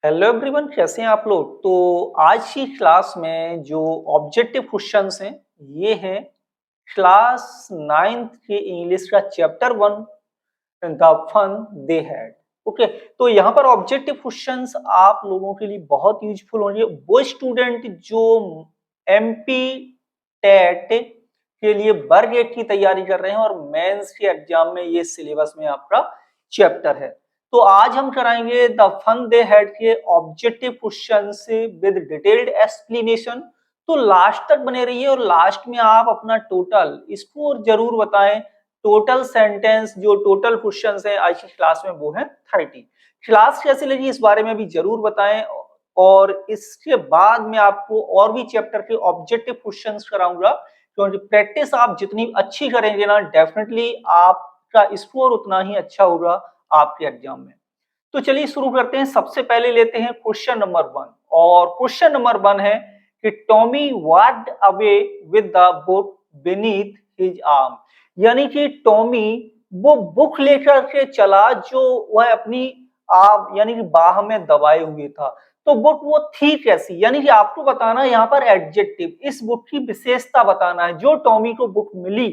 Hello everyone, कैसे हैं आप लोग। तो आज की क्लास में जो ऑब्जेक्टिव क्वेश्चंस हैं ये हैं क्लास 9th के इंग्लिश का chapter 1 the fun they had. Okay, तो यहाँ पर ऑब्जेक्टिव क्वेश्चंस आप लोगों के लिए बहुत यूजफुल होंगे। वो स्टूडेंट जो एमपी टेट के लिए वर्ग 8 की तैयारी कर रहे हैं और मेंस के एग्जाम में ये सिलेबस में आपका चैप्टर है। तो आज हम कराएंगे द फन दे हैड के ऑब्जेक्टिव क्वेश्चन से विद डिटेल्ड एक्सप्लेनेशन। तो लास्ट तक बने रहिए और लास्ट में आप अपना टोटल स्कोर जरूर बताएं। टोटल सेंटेंस जो टोटल क्वेश्चंस हैं आज की क्लास में वो है 30। क्लास कैसी लगी इस बारे में भी जरूर बताएं और इसके बाद मैं आपको और भी चैप्टर के ऑब्जेक्टिव क्वेश्चंस कराऊंगा, क्योंकि प्रैक्टिस आप जितनी अच्छी करेंगे ना डेफिनेटली आपका स्कोर उतना ही अच्छा होगा आपके एग्जाम में। तो चलिए शुरू करते हैं। सबसे पहले लेते हैं क्वेश्चन नंबर 1 और क्वेश्चन नंबर 1 है कि Tommy walked away with the book beneath his arm. यानी कि टॉमी वो बुक लेकर के चला जो वह अपनी यानी कि बाह में दबाए हुए था। तो बुक वो थी कैसी, यानी कि आपको बताना है यहाँ पर एडजेक्टिव, इस बुक की विशेषता बताना है। जो टॉमी को बुक मिली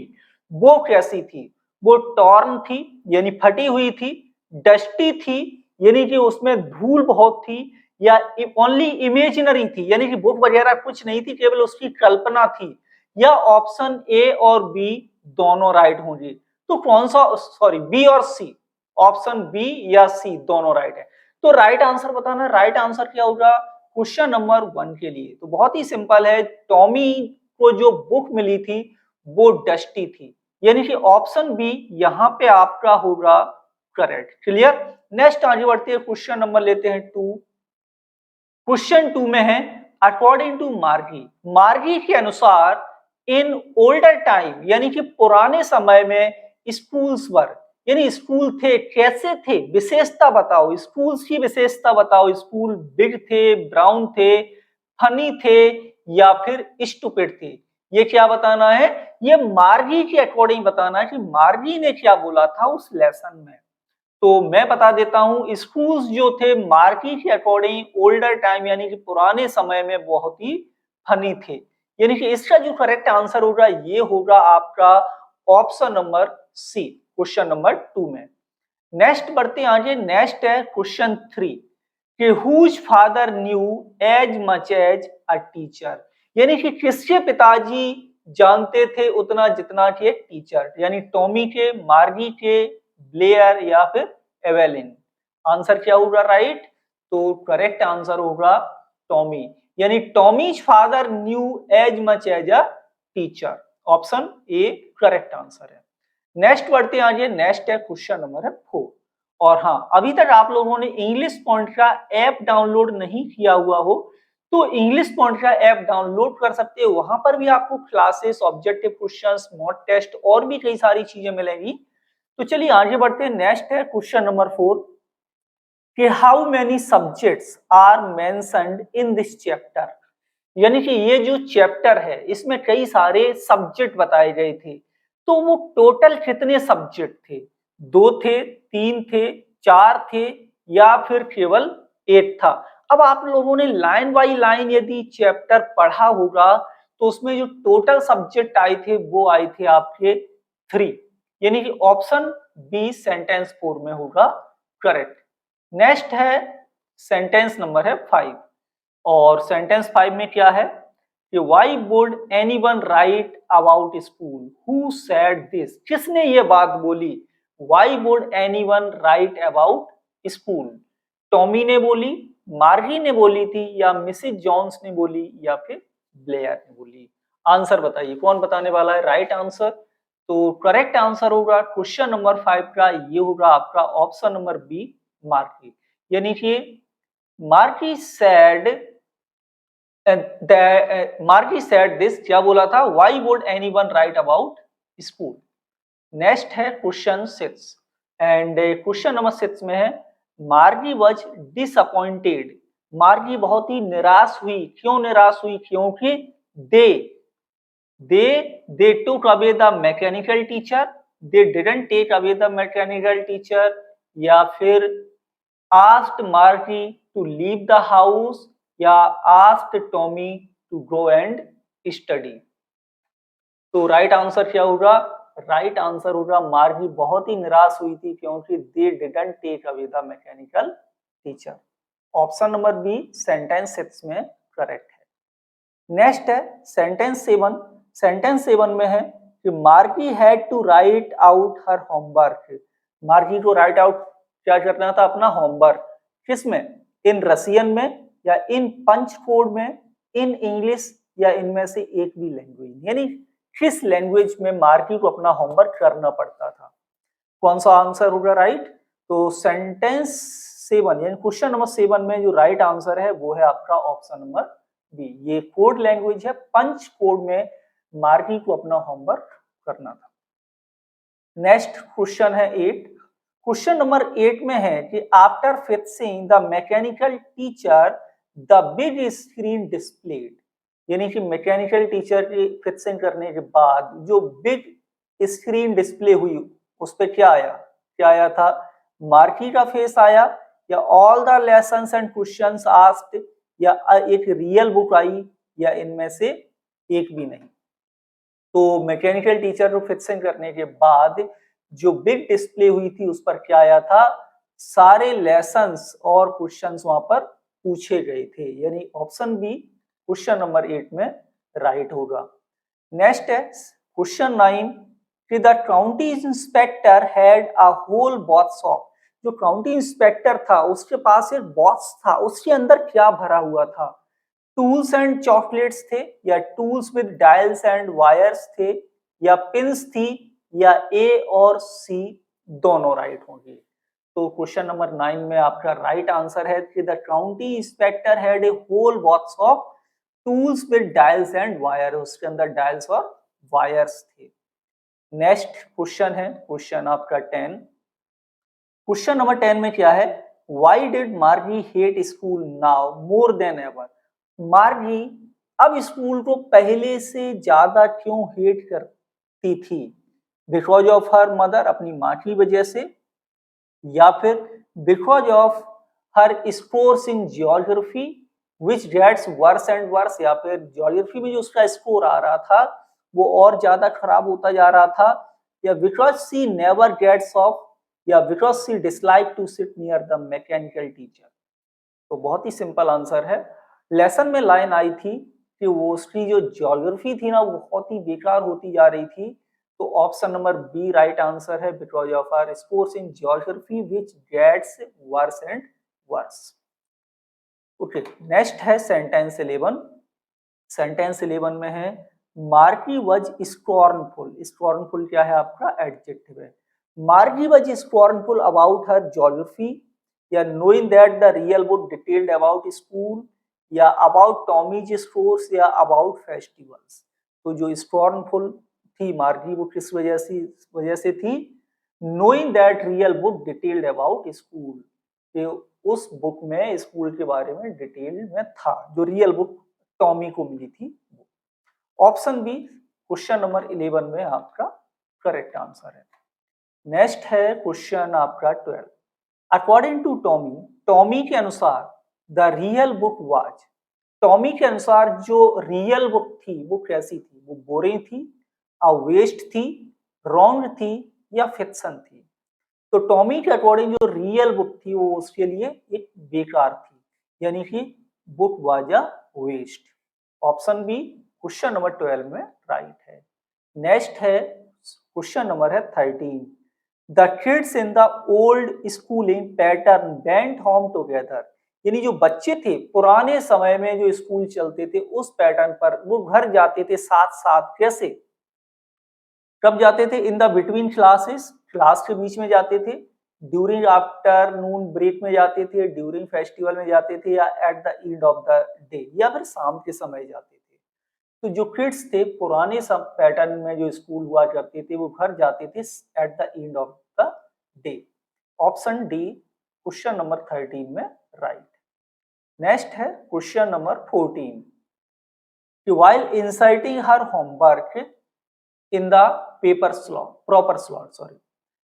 वो कैसी थी। वो टॉर्न थी यानी फटी हुई थी, डस्टी थी यानी कि उसमें धूल बहुत थी, या ओनली इमेजिनरी थी यानी कि बुक वगैरह कुछ नहीं थी, केवल उसकी कल्पना थी, या ऑप्शन ए और बी दोनों राइट होंगे। तो कौन सा, सॉरी बी और सी, ऑप्शन बी या सी दोनों राइट है। तो राइट आंसर बताना। राइट आंसर क्या होगा क्वेश्चन नंबर 1 के लिए। तो बहुत ही सिंपल है, टॉमी को जो बुक मिली थी वो डस्टी थी, यानी कि ऑप्शन बी यहाँ पे आपका होगा करेक्ट। क्लियर। नेक्स्ट आगे बढ़ते हैं, क्वेश्चन नंबर लेते हैं 2। क्वेश्चन 2 में है अकॉर्डिंग टू मार्गी, मार्गी के अनुसार इन ओल्डर टाइम यानी कि पुराने समय में स्कूल्स वर, यानी स्कूल थे कैसे थे, विशेषता बताओ, स्कूल्स की विशेषता बताओ। स्कूल बिग थे, ब्राउन थे, फनी थे या फिर स्टूपिड थे। ये क्या बताना है, ये मार्गी के अकॉर्डिंग बताना है कि मार्गी ने क्या बोला था उस लेसन में। तो मैं बता देता हूं, स्कूल्स जो थे मार्की के अकॉर्डिंग ओल्डर टाइम यानी कि पुराने समय में बहुत ही फनी थे। यानी कि इसका जो करेक्ट आंसर होगा ये होगा आपका option number C question number 2 में। नेक्स्ट बढ़ते हैं आगे। नेक्स्ट है क्वेश्चन 3 कि whose father knew as much as a teacher, यानी कि किसके पिताजी जानते थे उतना जितना कि एक टीचर, यानी टॉमी के, मार्गी के, ब्लेयर या फिर एवेलिन। आंसर क्या होगा राइट। तो करेक्ट आंसर होगा टॉमी, यानी Tommy's father knew as much as a teacher. Option A correct answer है। नेक्स्ट बढ़ते हैं आगे। नेक्स्ट है क्वेश्चन नंबर है 4। और हाँ, अभी तक आप लोगों ने इंग्लिश पॉइंट का ऐप डाउनलोड नहीं किया हुआ हो तो इंग्लिश पॉइंट का ऐप डाउनलोड कर सकते हो। वहां पर भी आपको classes, objective questions, mock test और भी कई सारी चीजें मिलेंगी। तो चलिए आगे बढ़ते हैं। नेक्स्ट है क्वेश्चन नंबर 4 कि how many subjects are mentioned in this chapter, यानी कि ये जो चैप्टर है इसमें कई सारे सब्जेक्ट बताए गए थे। तो वो टोटल कितने सब्जेक्ट थे, 2 थे, 3 थे, 4 थे या फिर केवल 1 था। अब आप लोगों ने लाइन बाय लाइन यदि चैप्टर पढ़ा होगा तो उसमें जो टोटल सब्जेक्ट आए थे वो आए थे आपके 3, यानी कि ऑप्शन बी सेंटेंस 4 में होगा करेक्ट। नेक्स्ट है सेंटेंस नंबर है 5 और सेंटेंस 5 में क्या है कि why would anyone right about school, who said this, किसने ये बात बोली। Why would anyone right about school, Tommy ने बोली, मार्गी ने बोली थी या मिसिस जॉन्स ने बोली या फिर ब्लेयर ने बोली। आंसर बताइए कौन बताने वाला है राइट आंसर। तो करेक्ट आंसर होगा क्वेश्चन नंबर 5 का ये होगा आपका ऑप्शन नंबर बी मार्गी, यानी कि मार्गी सेड, मार्गी सेड दिस, क्या बोला था, why would anyone right about school. Next है क्वेश्चन 6 एंड क्वेश्चन नंबर 6 में है मार्गी वॉज डिसअपॉइंटेड, मार्गी बहुत ही निराश हुई। क्यों निराश हुई, क्योंकि they they took away the mechanical teacher, they didn't take away the mechanical teacher या फिर asked Margie to leave the house या asked Tommy to go and study. तो राइट आंसर क्या होगा? राइट आंसर होगा मार्गी बहुत ही निराश हुई थी क्योंकि they didn't take away the mechanical teacher. Option number B sentence 6 में करेक्ट है। नेक्स्ट है सेंटेंस 7। सेंटेंस 7 में है कि Margie had to write out her homework. Margie को राइट आउट क्या करना था? अपना होमवर्क। किसमें? इन रसियन में या इन पंच कोड में, इन इंग्लिश या इनमें से एक भी लैंग्वेज, यानी किस लैंग्वेज में मार्गी को अपना होमवर्क करना पड़ता था। कौन सा आंसर होगा राइट? तो सेंटेंस 7 यानी क्वेश्चन नंबर 7 में जो राइट आंसर है वो है आपका ऑप्शन नंबर बी। ये कोड लैंग्वेज है, पंच कोड में मार्गी को अपना होमवर्क करना था। नेक्स्ट क्वेश्चन है 8। क्वेश्चन नंबर 8 में है कि after fixing the mechanical teacher the big screen displayed, यानी कि मैकेनिकल टीचर की फिक्सिंग करने के बाद जो बिग स्क्रीन डिस्प्ले हुई उस पर क्या आया? क्या आया था? मार्की का फेस आया या all the lessons and questions asked या एक रियल बुक आई या इनमें से एक भी नहीं। तो मैकेनिकल टीचर को फिक्सिंग करने के बाद जो बिग डिस्प्ले हुई थी उस पर क्या आया था? सारे लेसन्स और क्वेश्चंस वहां पर पूछे गए थे, यानी ऑप्शन बी क्वेश्चन नंबर 8 में राइट होगा। नेक्स्ट है क्वेश्चन 9 कि the county inspector had a whole box of, जो काउंटी इंस्पेक्टर था उसके पास एक बॉक्स था, उसके अंदर क्या भरा हुआ था? टूल्स एंड चॉकलेट्स थे या tools with dials and wires थे या पिन्स थी या ए और सी दोनों राइट होंगे। तो क्वेश्चन नंबर 9 में आपका राइट आंसर है कि the county inspector had a whole box of tools with dials and wire, उसके अंदर डायल्स और वायर्स थे। नेक्स्ट क्वेश्चन है क्वेश्चन आपका 10। क्वेश्चन नंबर 10 में क्या है? व्हाई डिड मार्गी hate school now more than ever? मार्गी अब स्कूल को पहले से ज्यादा क्यों हेट करती थी? बिकॉज ऑफ हर मदर, अपनी माँ की वजह से, या फिर because of her scores in geography which gets worse and worse, या फिर जियोग्राफी में जो उसका स्कोर आ रहा था वो और ज्यादा खराब होता जा रहा था, या because she never gets off, या because she dislike to sit near the mechanical teacher. तो बहुत ही सिंपल आंसर है। लेसन में लाइन आई थी कि वो उसकी जो जियोग्राफी थी ना वो बहुत ही बेकार होती जा रही थी, तो option number B right answer है, because of our scores in geography which gets worse and worse. Okay, next है सेंटेंस 11। सेंटेंस 11 में है मार्गी वॉज स्कॉर्नफुल। स्कॉर्नफुल क्या है? आपका एडजेक्टिव है। मार्गी was scornful about her geography या knowing that the real book detailed about school या अबाउट टॉमीज स्टोर्स या अबाउट फेस्टिवल्स। तो जो स्कॉर्नफुल थी मार्गी वो किस वजह से थी? Knowing that real book detailed about school, उस बुक में स्कूल के बारे में डिटेल में था जो रियल बुक टॉमी को मिली थी। ऑप्शन बी क्वेश्चन नंबर 11 में आपका करेक्ट आंसर है। नेक्स्ट है क्वेश्चन आपका 12। अकॉर्डिंग टू टॉमी, टॉमी के अनुसार the real book was, Tommy के अनुसार जो रियल बुक थी वो कैसी थी? वो बोरिंग थी, अ वेस्ट थी, रॉन्ग थी या फिक्शन थी? तो टॉमी के अकॉर्डिंग जो रियल बुक थी वो उसके लिए एक बेकार थी, यानी कि book was a waste. Option B question number 12 में राइट है। नेक्स्ट है क्वेश्चन नंबर है 13। The kids in the old schooling pattern went home together, यानी जो बच्चे थे पुराने समय में जो स्कूल चलते थे उस पैटर्न पर वो घर जाते थे साथ साथ। कैसे? कब जाते थे? In the between classes, class के बीच में जाते थे, ड्यूरिंग आफ्टरनून ब्रेक में जाते थे, ड्यूरिंग फेस्टिवल में जाते थे, या at the end of the day, या फिर शाम के समय जाते थे। तो जो किड्स थे पुराने सब पैटर्न में जो स्कूल हुआ करते थे वो घर जाते थे at the end of the day. Option D question number 13 में राइट। नेक्स्ट है क्वेश्चन नंबर 14 कि while inserting her homework in the paper slot proper slot, sorry,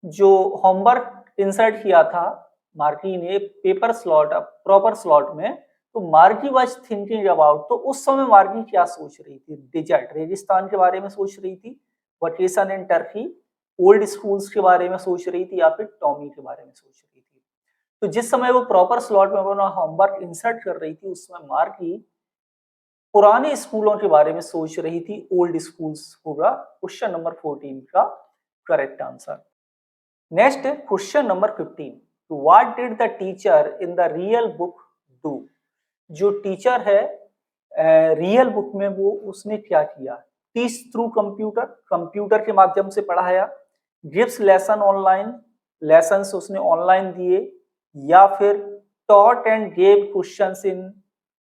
जो होमवर्क इंसर्ट किया था मार्की ने पेपर स्लॉट प्रॉपर स्लॉट में, तो marquee was thinking about, तो उस समय मार्की क्या सोच रही थी? डिजर्ट रेगिस्तान के बारे में सोच रही थी, vacation in Turkey, old schools के बारे में सोच रही थी, या फिर टॉमी के बारे में सोच रही थी? तो जिस समय वो प्रॉपर स्लॉट में अपना होमवर्क इंसर्ट कर रही थी, उस समय मार्की पुराने स्कूलों के बारे में सोच रही थी, ओल्ड स्कूल्स होगा क्वेश्चन नंबर 14 का करेक्ट आंसर। नेक्स्ट है question number 15, what did the teacher in the real book do? जो टीचर है रियल बुक में वो उसने क्या किया? टीच थ्रू कंप्यूटर, कंप्यूटर के माध्यम से पढ़ाया, गिव्स लेसन ऑनलाइन, लेसन उसने ऑनलाइन दिए, या फिर taught and gave questions in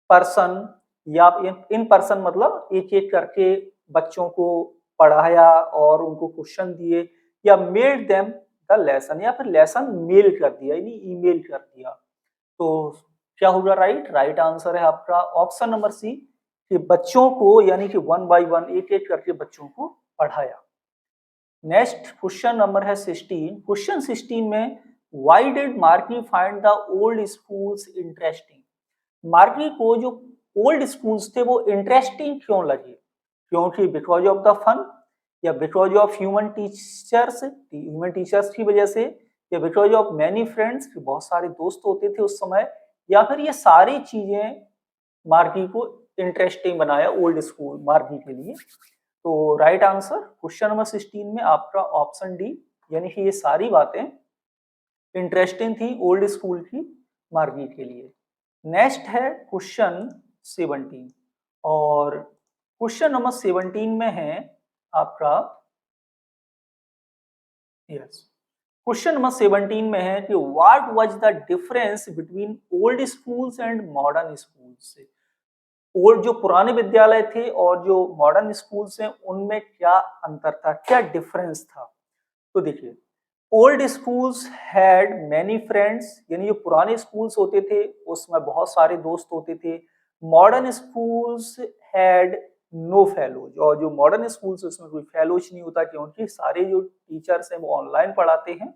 person, या इन पर्सन मतलब एक एक करके बच्चों को पढ़ाया और उनको क्वेश्चन दिए, या मेड देम द लेसन, या फिर लेसन मेल कर दिया यानी ईमेल कर दिया। तो क्या होगा राइट? राइट आंसर है आपका ऑप्शन नंबर सी, कि बच्चों को यानी कि वन बाय वन एक एक करके बच्चों को पढ़ाया। नेक्स्ट क्वेश्चन नंबर है 16, क्वेश्चन 16 में why did marquee find the old schools interesting? Marquee को जो ओल्ड स्कूल्स थे वो इंटरेस्टिंग क्यों लगे? क्योंकि बिकॉज ऑफ द फन, या बिकॉज ऑफ ह्यूमन टीचर्स की वजह से, या बिकॉज ऑफ मैनी फ्रेंड्स, बहुत सारे दोस्त होते थे उस समय, या फिर ये सारी चीजें मार्की को इंटरेस्टिंग बनाया ओल्ड स्कूल मार्की के लिए? तो राइट आंसर क्वेश्चन नंबर 16 में आपका ऑप्शन डी, यानी कि ये सारी बातें इंटरेस्टिंग थी ओल्ड स्कूल की मार्गी के लिए। नेक्स्ट है क्वेश्चन 17, और क्वेश्चन नंबर 17 में है आपका यस क्वेश्चन नंबर 17 में है कि what was the difference between old schools and modern schools? Old जो पुराने विद्यालय थे और जो मॉडर्न स्कूल्स हैं उनमें क्या अंतर था, क्या डिफरेंस था? तो देखिए, old schools had many friends, यानी जो पुराने स्कूल्स होते थे उसमें बहुत सारे दोस्त होते थे। Modern schools had no fellows, और जो मॉडर्न स्कूल्स उसमें कोई फेलोज नहीं होता, क्योंकि सारे जो टीचर्स हैं वो ऑनलाइन पढ़ाते हैं।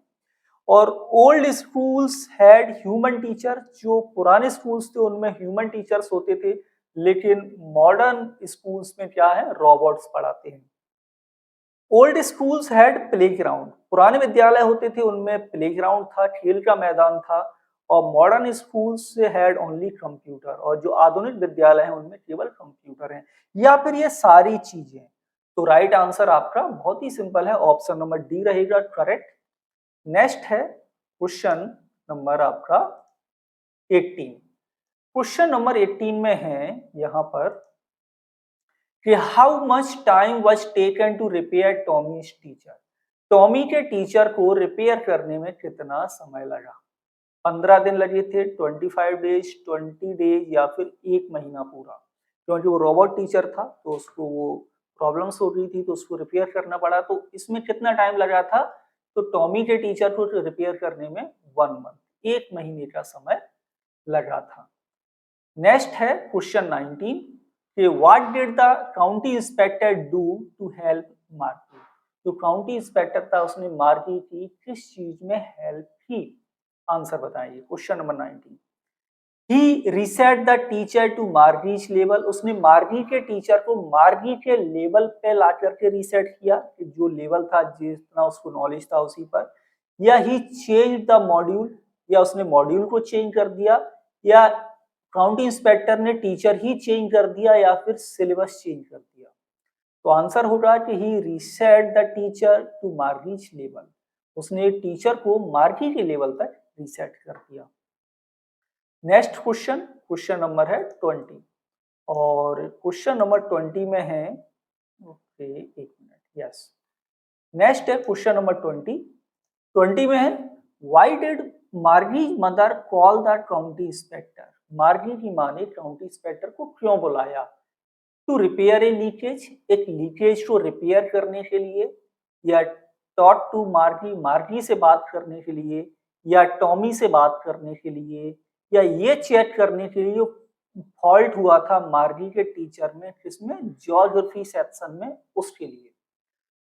और old schools had human teacher, जो पुराने स्कूल्स थे उनमें ह्यूमन टीचर्स होते थे, लेकिन मॉडर्न स्कूल्स में क्या है, रोबोट्स पढ़ाते हैं। ओल्ड स्कूल्स हैड प्लेग्राउंड, पुराने विद्यालय होते थे उनमें प्लेग्राउंड था, खेल का मैदान था। और modern schools had only computer, और जो आधुनिक विद्यालय हैं उनमें केवल कंप्यूटर हैं, या फिर ये सारी चीजें? तो राइट आंसर आपका बहुत ही सिंपल है, ऑप्शन नंबर डी रहेगा करेक्ट। नेक्स्ट है क्वेश्चन नंबर आपका 18, क्वेश्चन नंबर 18 में है यहाँ पर कि how much time was taken to repair Tommy's teacher? Tommy के टीचर को रिपेयर करने में कितना समय लगा? 15 दिन लगे थे, 25 डेज, 20 डेज, या फिर 1 महीना पूरा? क्योंकि वो रोबोट टीचर था तो उसको वो प्रॉब्लम्स हो रही थी तो उसको रिपेयर करना पड़ा। तो इसमें कितना टाइम लगा था? तो टॉमी के टीचर को रिपेयर करने में 1 मंथ, 1 महीने का समय लगा था। नेक्स्ट है क्वेश्चन 19 कि what did the county inspector do to help Margie? जो काउंटी इंस्पेक्टर था उसने मार्की की किस चीज में हेल्प की? आंसर बताइए question number 19। He reset the teacher to Margie's level, उसने मार्गी के टीचर को मार्गी के लेवल पे ला करके रीसेट किया, कि जो लेवल था जितना उसको नॉलेज था उसी पर। या ही चेंज द मॉड्यूल, या उसने मॉड्यूल को चेंज कर दिया, या काउंटी इंस्पेक्टर ने टीचर ही चेंज कर दिया, या फिर सिलेबस चेंज कर दिया? तो आंसर होगा कि he reset the teacher to Margie's level, उसने टीचर को मार्गी के लेवल तक रीसेट कर दिया। नेक्स्ट क्वेश्चन, क्वेश्चन नंबर है 20, और क्वेश्चन नंबर 20 में है ओके एक मिनट यस नेक्स्ट है क्वेश्चन नंबर 20 में है व्हाई डिड मार्गी mother call the county inspector? मार्गी की माँ ने काउंटी इंस्पेक्टर को क्यों बुलाया? टू रिपेयर ए लीकेज, एक लीकेज को रिपेयर करने के लिए, या टॉट टू मार्गी, मार्गी से बात करने के लिए, या टॉमी से बात करने के लिए, या ये चेक करने के लिए फॉल्ट हुआ था मार्गी के टीचर में किसमें, ज्योग्राफी सेक्शन में, उसके लिए?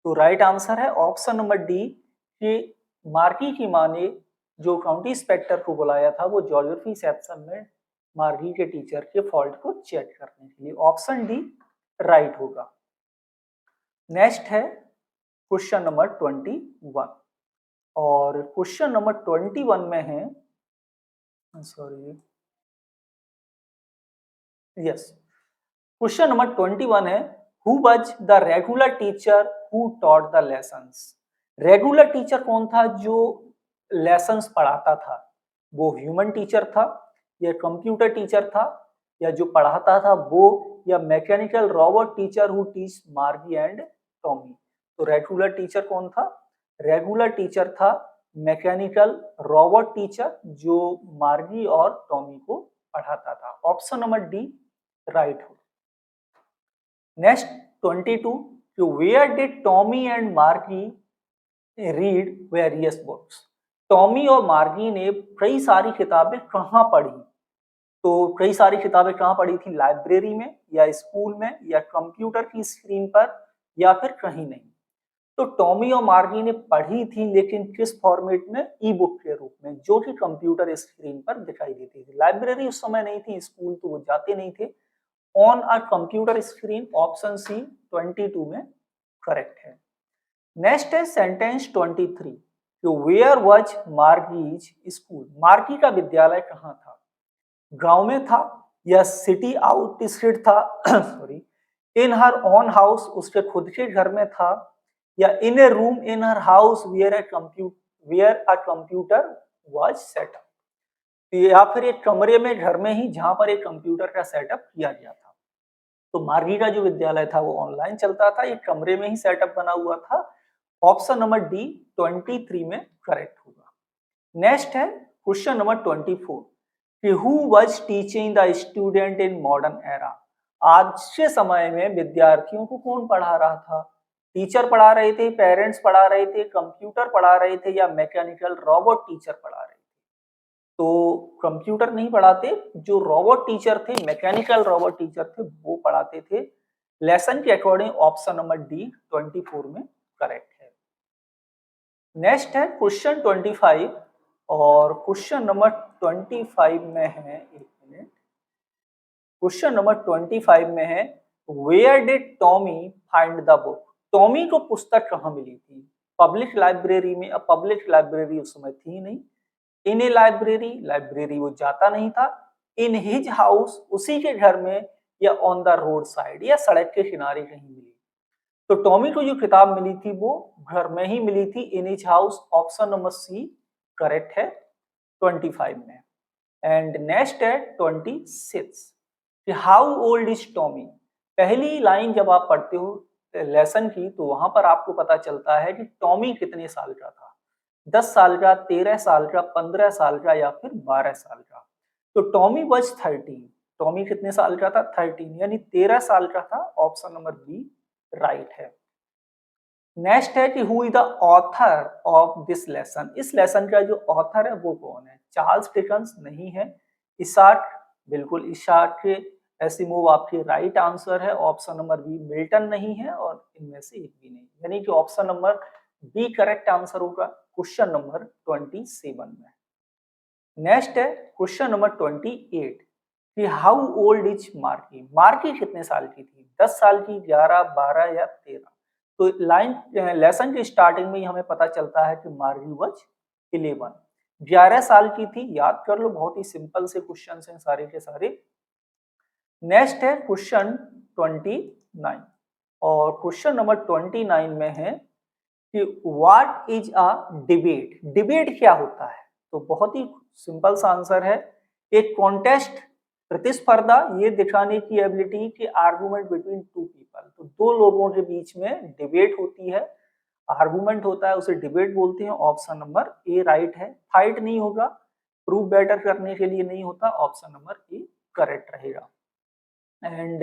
तो राइट आंसर है ऑप्शन नंबर डी कि मार्गी की माँ ने जो काउंटी इंस्पेक्टर को बुलाया था वो ज्योग्राफी सेक्शन में मार्गी के टीचर के फॉल्ट को चेक करने के लिए। ऑप्शन डी राइट होगा। नेक्स्ट है क्वेश्चन नंबर 21 और क्वेश्चन नंबर 21 में है, सॉरी यस, क्वेश्चन नंबर 21 है who was the regular teacher who taught the lessons. Regular teacher कौन था जो लेसन्स पढ़ाता था? वो ह्यूमन टीचर था या कंप्यूटर टीचर था या जो पढ़ाता था वो, या mechanical robot teacher who teach Margie and Tommy? तो रेगुलर टीचर कौन था? रेगुलर टीचर था मैकेनिकल रोबोट टीचर जो मार्गी और टॉमी को पढ़ाता था। ऑप्शन नंबर डी राइट हो। Next 22, where did Tommy and Margie read various books. Tommy और मार्गी ने कई सारी किताबें कहाँ पढ़ी? तो कई सारी किताबें कहाँ पढ़ी थी? लाइब्रेरी में या स्कूल में या कंप्यूटर की स्क्रीन पर या फिर कहीं नहीं। तो टॉमी और मार्गी ने पढ़ी थी, लेकिन किस फॉर्मेट में? ई बुक के रूप में, जो कि कंप्यूटर स्क्रीन पर दिखाई देती थी। लाइब्रेरी उस समय नहीं थी, स्कूल तो वो जाते नहीं थे। On a computer screen, option C 22 में करेक्ट है। नेक्स्ट है sentence 23, where was Margie's school. Margie का विद्यालय कहाँ था? गांव में था या सिटी आउटस्किर्ट था sorry, in her own house, उसके खुद के घर में था, या in a room in her house where a computer was set up, या फिर एक कमरे में घर में ही जहां पर एक कंप्यूटर का सेटअप किया गया था। तो मार्गी का जो विद्यालय था वो ऑनलाइन चलता था, एक कमरे में ही सेटअप बना हुआ था। ऑप्शन नंबर डी 23 में करेक्ट होगा। नेक्स्ट है क्वेश्चन नंबर 24, कि who was teaching the student in modern era. आज के समय में विद्यार्थियों को कौन पढ़ा रहा था? टीचर पढ़ा रहे थे, पेरेंट्स पढ़ा रहे थे, कंप्यूटर पढ़ा रहे थे, या मैकेनिकल रोबोट टीचर पढ़ा रहे थे? तो कंप्यूटर नहीं पढ़ाते, जो रोबोट टीचर थे, मैकेनिकल रोबोट टीचर थे, वो पढ़ाते थे। लेसन के अकॉर्डिंग ऑप्शन नंबर डी 24 में करेक्ट है। नेक्स्ट है क्वेश्चन 25 और क्वेश्चन नंबर 25 में है, एक मिनट, क्वेश्चन नंबर 25 में है where did Tommy find the book. Tommy को पुस्तक कहाँ मिली थी? पब्लिक लाइब्रेरी में। अब पब्लिक लाइब्रेरी उस समय थी नहीं। इन ए लाइब्रेरी, लाइब्रेरी वो जाता नहीं था। इन हिज हाउस, उसी के घर में, या ऑन द रोड साइड, या सड़क के किनारे कहीं मिली। तो टॉमी को जो किताब मिली थी वो घर में ही मिली थी, in his house. Option number C correct है 25 में। एंड नेक्स्ट है 26, हाउ ओल्ड इज टॉमी। पहली लाइन जब आप पढ़ते हो लेसन की तो वहां पर आपको पता चलता है कि टॉमी कितने साल का था। 10 साल का, 13 साल का, 15 साल का, या फिर 12 साल का। तो टॉमी वाज 13। टॉमी कितने साल का था? 13, यानी 13 साल का था। ऑप्शन नंबर बी राइट है। नेक्स्ट है कि who is the author of this lesson. इस लेसन का जो ऑथर है वो कौन है? चार्ल्स डिकेंस नहीं है। इसाक, बिल्कुल इसाक एसिमोव आपके राइट आंसर है। ऑप्शन नंबर बी मिल्टन नहीं है, और इनमें से एक भी नहीं, यानी कि option number B correct answer होगा क्वेश्चन नंबर 27 में। नेक्स्ट है क्वेश्चन नंबर 28, कि how old is Margie. Margie कितने साल की थी? 10 साल की, 11, 12 या 13? तो लाइन लेसन के स्टार्टिंग में ही हमें पता चलता है कि मार्गी वाज 11, 11 साल की थी। याद कर लो, बहुत ही सिंपल से क्वेश्चन हैं सारे के सारे। नेक्स्ट है क्वेश्चन 29 और क्वेश्चन नंबर 29 में है कि what is a debate. Debate क्या होता है? तो बहुत ही सिंपल सा आंसर है, एक कॉन्टेस्ट, प्रतिस्पर्धा, ये दिखाने की एबिलिटी कि आर्गुमेंट बिटवीन टू पीपल। तो दो लोगों के बीच में डिबेट होती है, आर्गुमेंट होता है, उसे डिबेट बोलते हैं। ऑप्शन नंबर ए राइट है। फाइट नहीं होगा, प्रूव बेटर करने के लिए नहीं होता। ऑप्शन नंबर ए करेक्ट रहेगा। एंड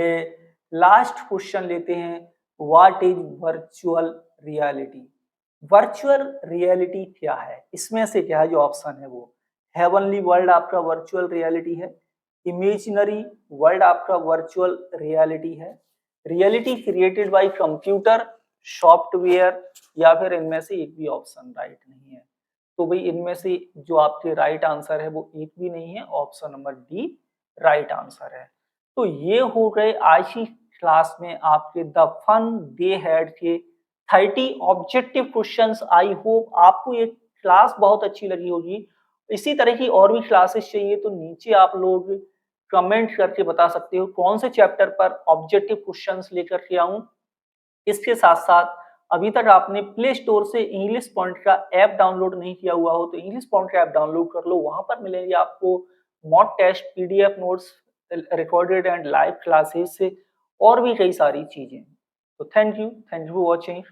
लास्ट क्वेश्चन लेते हैं, what is virtual reality. Virtual reality क्या है? इसमें से क्या है जो ऑप्शन है वो, हेवनली वर्ल्ड आपका वर्चुअल रियलिटी है, इमेजिनरी वर्ल्ड आपका वर्चुअल रियलिटी है, reality created by computer software, या फिर इनमें से एक भी ऑप्शन राइट नहीं है। तो भाई इनमें से जो आपके राइट आंसर है वो एक भी नहीं है, option number D right answer है। तो ये हो गए आज की क्लास में आपके द फन दे हैड के 30 ऑब्जेक्टिव क्वेश्चंस। आई होप आपको ये क्लास बहुत अच्छी लगी होगी। इसी तरह की और भी क्लासेस चाहिए तो नीचे आप लोग कमेंट करके बता सकते हो कौन से चैप्टर पर ऑब्जेक्टिव क्वेश्चंस लेकर के आऊं। इसके साथ-साथ अभी तक आपने प्ले स्टोर से इंग्लिश पॉइंट का ऐप डाउनलोड नहीं किया हुआ हो तो इंग्लिश पॉइंट का ऐप डाउनलोड कर लो। वहाँ पर मिलेंगे आपको mock test, PDF notes, recorded and live classes और भी कई सारी चीजें। तो थैंक यू फॉर वॉचिंग।